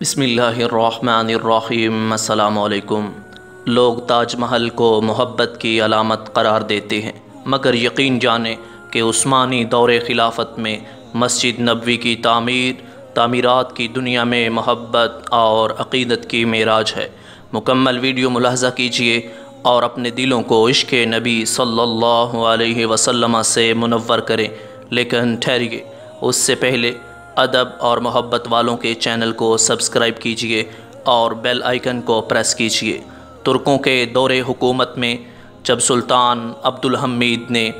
بسم اللہ الرحمن الرحیم۔ السلام علیکم۔ لوگ تاج محل کو محبت کی علامت قرار دیتے ہیں، مگر یقین جانیں کہ عثمانی دور خلافت میں مسجد نبوی کی تعمیرات کی دنیا میں محبت اور عقیدت کی معراج ہے۔ مکمل ویڈیو ملاحظہ کیجیے اور اپنے دلوں کو عشق نبی صلی اللہ علیہ وسلم سے منور کریں، لیکن ٹھہریے، اس سے پہلے ادب اور محبت والوں کے چینل کو سبسکرائب کیجیے اور بیل آئیکن کو پریس کیجیے۔ ترکوں کے دور حکومت میں جب سلطان عبد الحمید نے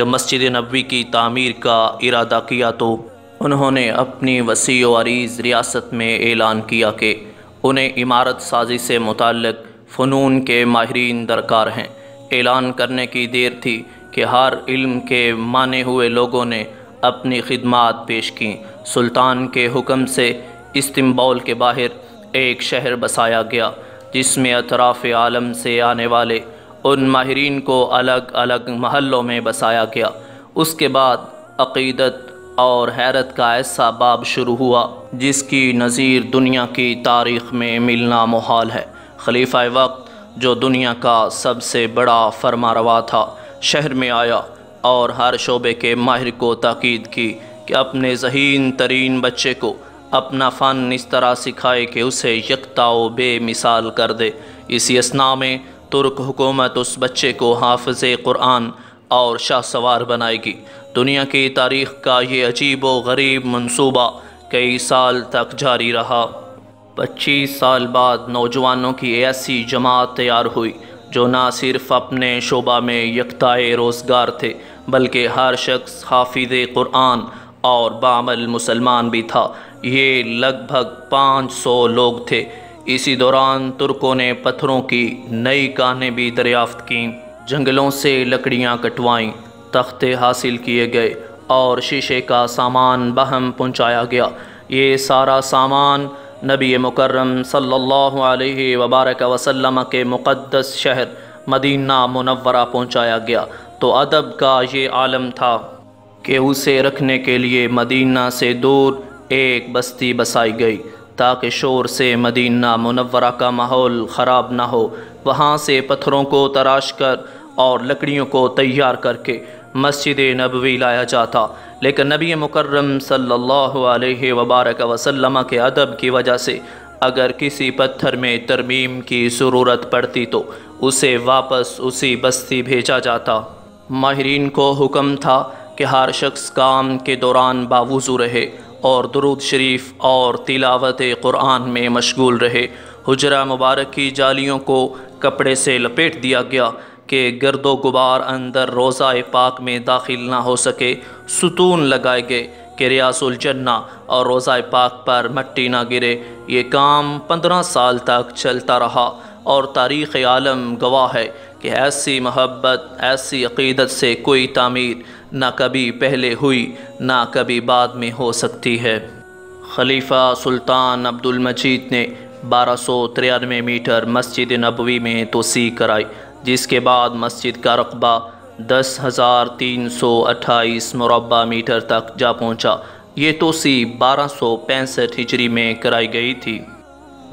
مسجد نبوی کی تعمیر کا ارادہ کیا تو انہوں نے اپنی وسیع و عریض ریاست میں اعلان کیا کہ انہیں عمارت سازی سے متعلق فنون کے ماہرین درکار ہیں۔ اعلان کرنے کی دیر تھی کہ ہر علم کے مانے ہوئے لوگوں نے اپنی خدمات پیش کیں۔ سلطان کے حکم سے استنبول کے باہر ایک شہر بسایا گیا، جس میں اطراف عالم سے آنے والے ان ماہرین کو الگ الگ محلوں میں بسایا گیا۔ اس کے بعد عقیدت اور حیرت کا ایسا باب شروع ہوا جس کی نظیر دنیا کی تاریخ میں ملنا محال ہے۔ خلیفہ وقت، جو دنیا کا سب سے بڑا فرما روا تھا، شہر میں آیا اور ہر شعبے کے ماہر کو تاکید کی کہ اپنے ذہین ترین بچے کو اپنا فن اس طرح سکھائے کہ اسے یکتا و بے مثال کر دے۔ اسی اثناء میں ترک حکومت اس بچے کو حافظ قرآن اور شاہ سوار بنائے گی۔ دنیا کی تاریخ کا یہ عجیب و غریب منصوبہ کئی سال تک جاری رہا۔ 25 سال بعد نوجوانوں کی ایسی جماعت تیار ہوئی جو نہ صرف اپنے شعبہ میں یکتائے روزگار تھے، بلکہ ہر شخص حافظ قرآن اور بعمل مسلمان بھی تھا۔ یہ لگ بھگ 500 لوگ تھے۔ اسی دوران ترکوں نے پتھروں کی نئی کانیں بھی دریافت کیں، جنگلوں سے لکڑیاں کٹوائیں، تختے حاصل کیے گئے اور شیشے کا سامان بہم پہنچایا گیا۔ یہ سارا سامان نبی مکرم صلی اللہ علیہ وبارک وسلم کے مقدس شہر مدینہ منورہ پہنچایا گیا تو ادب کا یہ عالم تھا کہ اسے رکھنے کے لیے مدینہ سے دور ایک بستی بسائی گئی تاکہ شور سے مدینہ منورہ کا ماحول خراب نہ ہو۔ وہاں سے پتھروں کو تراش کر اور لکڑیوں کو تیار کر کے مسجد نبوی لایا جاتا، لیکن نبی مکرم صلی اللہ علیہ وبارک وسلم کے ادب کی وجہ سے اگر کسی پتھر میں ترمیم کی ضرورت پڑتی تو اسے واپس اسی بستی بھیجا جاتا۔ ماہرین کو حکم تھا کہ ہر شخص کام کے دوران باوضو رہے اور درود شریف اور تلاوت قرآن میں مشغول رہے۔ حجرہ مبارک کی جالیوں کو کپڑے سے لپیٹ دیا گیا کہ گرد و غبار اندر روضہ پاک میں داخل نہ ہو سکے۔ ستون لگائے گئے کہ ریاض الجنہ اور روضہ پاک پر مٹی نہ گرے۔ یہ کام 15 سال تک چلتا رہا اور تاریخ عالم گواہ ہے کہ ایسی محبت، ایسی عقیدت سے کوئی تعمیر نہ کبھی پہلے ہوئی نہ کبھی بعد میں ہو سکتی ہے۔ خلیفہ سلطان عبد المجید نے 1293 میٹر مسجد نبوی میں توسیع کرائی، جس کے بعد مسجد کا رقبہ 10,328 مربع میٹر تک جا پہنچا۔ یہ توسیع 1265 ہجری میں کرائی گئی تھی۔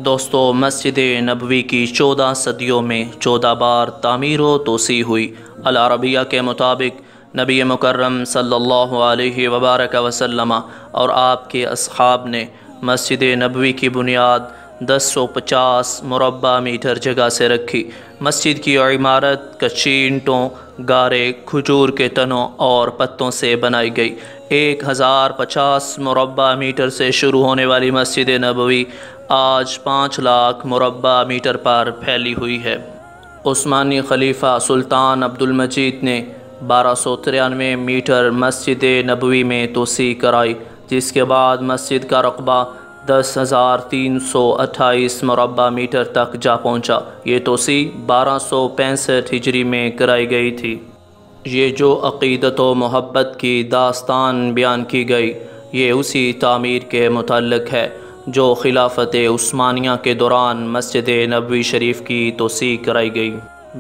دوستو، مسجد نبوی کی 14 صدیوں میں 14 بار تعمیر و توسیع ہوئی۔ العربیہ کے مطابق نبی مکرم صلی اللہ علیہ وبارک وسلم اور آپ کے اصحاب نے مسجد نبوی کی بنیاد 1050 مربع میٹر جگہ سے رکھی۔ مسجد کی عمارت کچی اینٹوں، گارے، کھجور کے تنوں اور پتوں سے بنائی گئی۔ 1050 مربع میٹر سے شروع ہونے والی مسجد نبوی آج 5 لاکھ مربع میٹر پر پھیلی ہوئی ہے۔ عثمانی خلیفہ سلطان عبد المجید نے 1293 میٹر مسجد نبوی میں توسیع کرائی، جس کے بعد مسجد کا رقبہ 10,328 مربع میٹر تک جا پہنچا۔ یہ توسیع 1265 ہجری میں کرائی گئی تھی۔ یہ جو عقیدت و محبت کی داستان بیان کی گئی، یہ اسی تعمیر کے متعلق ہے جو خلافت عثمانیہ کے دوران مسجد نبوی شریف کی توسیع کرائی گئی۔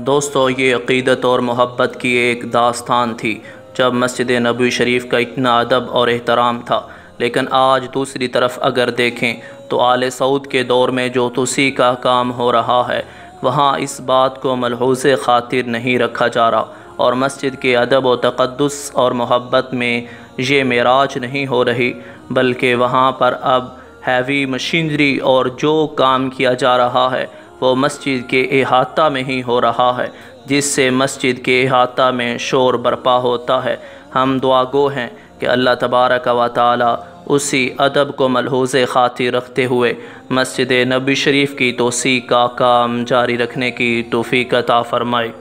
دوستو، یہ عقیدت اور محبت کی ایک داستان تھی۔ جب مسجد نبوی شریف کا اتنا ادب اور احترام تھا، لیکن آج دوسری طرف اگر دیکھیں تو آل سعود کے دور میں جو توسیع کا کام ہو رہا ہے وہاں اس بات کو ملحوظ خاطر نہیں رکھا جا رہا، اور مسجد کے ادب و تقدس اور محبت میں یہ معراج نہیں ہو رہی، بلکہ وہاں پر اب ہیوی مشینری اور جو کام کیا جا رہا ہے وہ مسجد کے احاطہ میں ہی ہو رہا ہے، جس سے مسجد کے احاطہ میں شور برپا ہوتا ہے۔ ہم دعا گو ہیں کہ اللہ تبارک و تعالی اسی ادب کو ملحوظ خاطر رکھتے ہوئے مسجد نبی شریف کی توسیع کا کام جاری رکھنے کی توفیق عطا فرمائے۔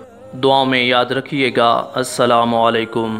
دعاؤں میں یاد رکھیے گا۔ السلام علیکم۔